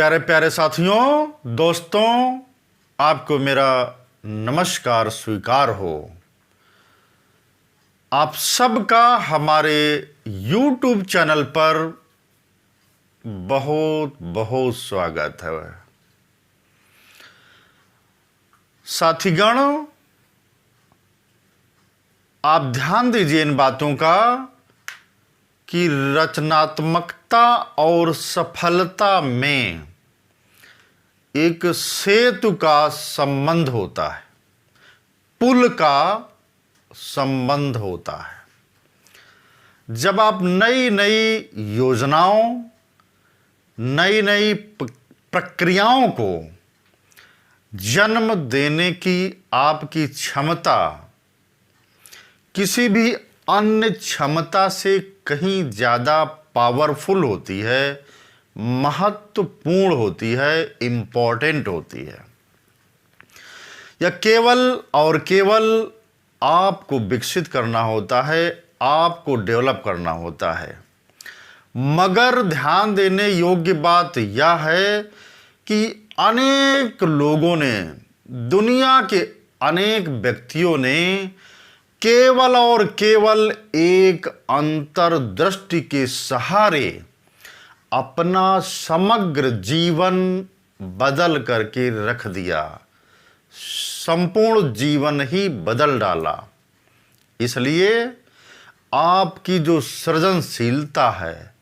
प्यारे प्यारे साथियों, दोस्तों, आपको मेरा नमस्कार स्वीकार हो। आप सबका हमारे YouTube चैनल पर बहुत बहुत स्वागत है। साथीगण, आप ध्यान दीजिए इन बातों का कि रचनात्मकता और सफलता में एक सेतु का संबंध होता है, पुल का संबंध होता है। जब आप नई नई योजनाओं, नई नई प्रक्रियाओं को जन्म देने की आपकी क्षमता किसी भी अन्य क्षमता से कहीं ज़्यादा पावरफुल होती है, महत्वपूर्ण होती है, इम्पोर्टेंट होती है, या केवल और केवल आपको विकसित करना होता है, आपको डेवलप करना होता है। मगर ध्यान देने योग्य बात यह है कि अनेक लोगों ने, दुनिया के अनेक व्यक्तियों ने केवल और केवल एक अंतर्दृष्टि के सहारे अपना समग्र जीवन बदल करके रख दिया, संपूर्ण जीवन ही बदल डाला। इसलिए आपकी जो सृजनशीलता है,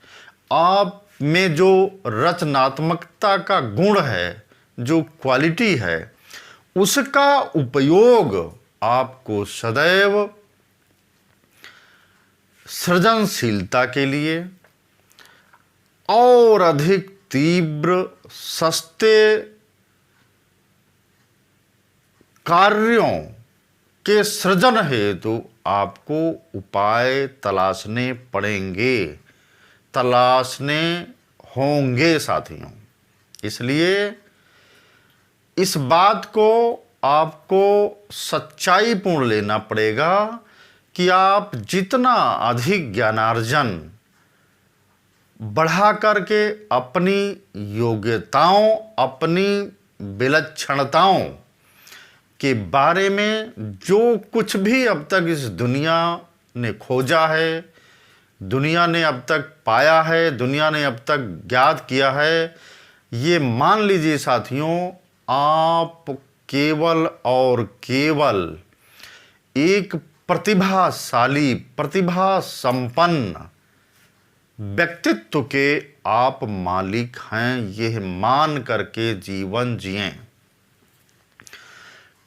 आप में जो रचनात्मकता का गुण है, जो क्वालिटी है, उसका उपयोग आपको सदैव सृजनशीलता के लिए और अधिक तीव्र, सस्ते कार्यों के सृजन हेतु आपको उपाय तलाशने पड़ेंगे, तलाशने होंगे साथियों। इसलिए इस बात को आपको सच्चाई पूर्ण लेना पड़ेगा कि आप जितना अधिक ज्ञानार्जन बढ़ा करके अपनी योग्यताओं, अपनी विलक्षणताओं के बारे में जो कुछ भी अब तक इस दुनिया ने खोजा है, दुनिया ने अब तक पाया है, दुनिया ने अब तक ज्ञात किया है, ये मान लीजिए साथियों, आप केवल और केवल एक प्रतिभाशाली, प्रतिभा संपन्न व्यक्तित्व के आप मालिक हैं, यह मान करके जीवन जिएं।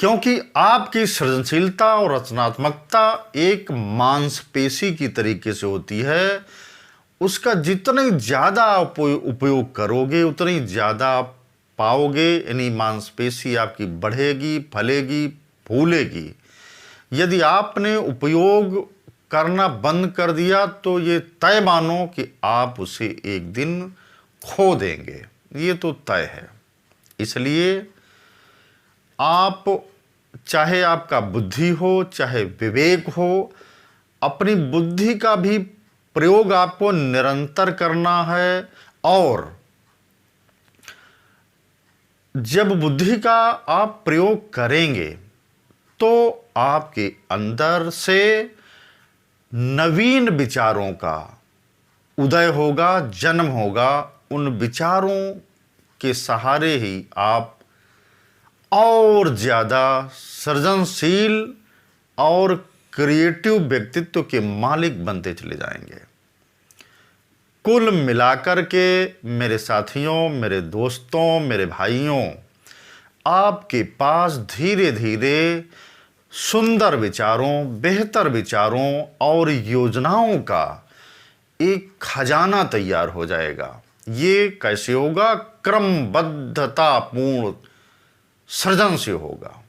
क्योंकि आपकी सृजनशीलता और रचनात्मकता एक मांसपेशी की तरीके से होती है। उसका जितने ज़्यादा उपयोग करोगे उतनी ज़्यादा आप पाओगे, यानी मांसपेशी आपकी बढ़ेगी, फलेगी, फूलेगी। यदि आपने उपयोग करना बंद कर दिया तो ये तय मानो कि आप उसे एक दिन खो देंगे, ये तो तय है। इसलिए आप, चाहे आपका बुद्धि हो, चाहे विवेक हो, अपनी बुद्धि का भी प्रयोग आपको निरंतर करना है। और जब बुद्धि का आप प्रयोग करेंगे तो आपके अंदर से नवीन विचारों का उदय होगा, जन्म होगा। उन विचारों के सहारे ही आप और ज़्यादा सृजनशील और क्रिएटिव व्यक्तित्व के मालिक बनते चले जाएंगे। कुल मिलाकर के मेरे साथियों, मेरे दोस्तों, मेरे भाइयों, आपके पास धीरे धीरे सुंदर विचारों, बेहतर विचारों और योजनाओं का एक खजाना तैयार हो जाएगा। ये कैसे होगा? क्रमबद्धतापूर्ण सृजन से होगा।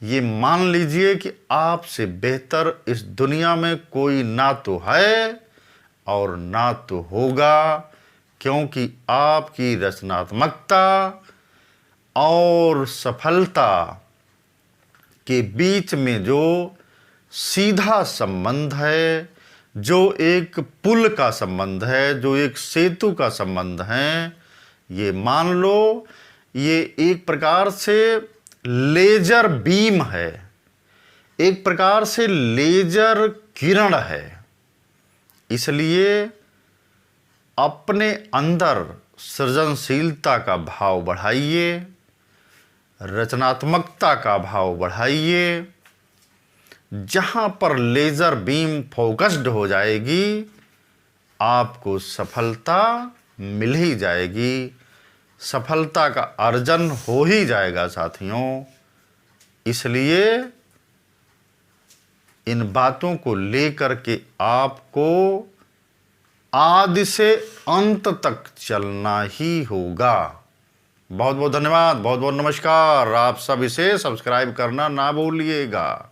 ये मान लीजिए कि आपसे बेहतर इस दुनिया में कोई ना तो है और ना तो होगा, क्योंकि आपकी रचनात्मकता और सफलता के बीच में जो सीधा संबंध है, जो एक पुल का संबंध है, जो एक सेतु का संबंध है, ये मान लो ये एक प्रकार से लेजर बीम है, एक प्रकार से लेजर किरण है। इसलिए अपने अंदर सृजनशीलता का भाव बढ़ाइए, रचनात्मकता का भाव बढ़ाइए। जहाँ पर लेजर बीम फोकस्ड हो जाएगी, आपको सफलता मिल ही जाएगी, सफलता का अर्जन हो ही जाएगा साथियों। इसलिए इन बातों को लेकर के आपको आदि से अंत तक चलना ही होगा। बहुत बहुत धन्यवाद, बहुत बहुत नमस्कार। आप सब इसे सब्सक्राइब करना ना भूलिएगा।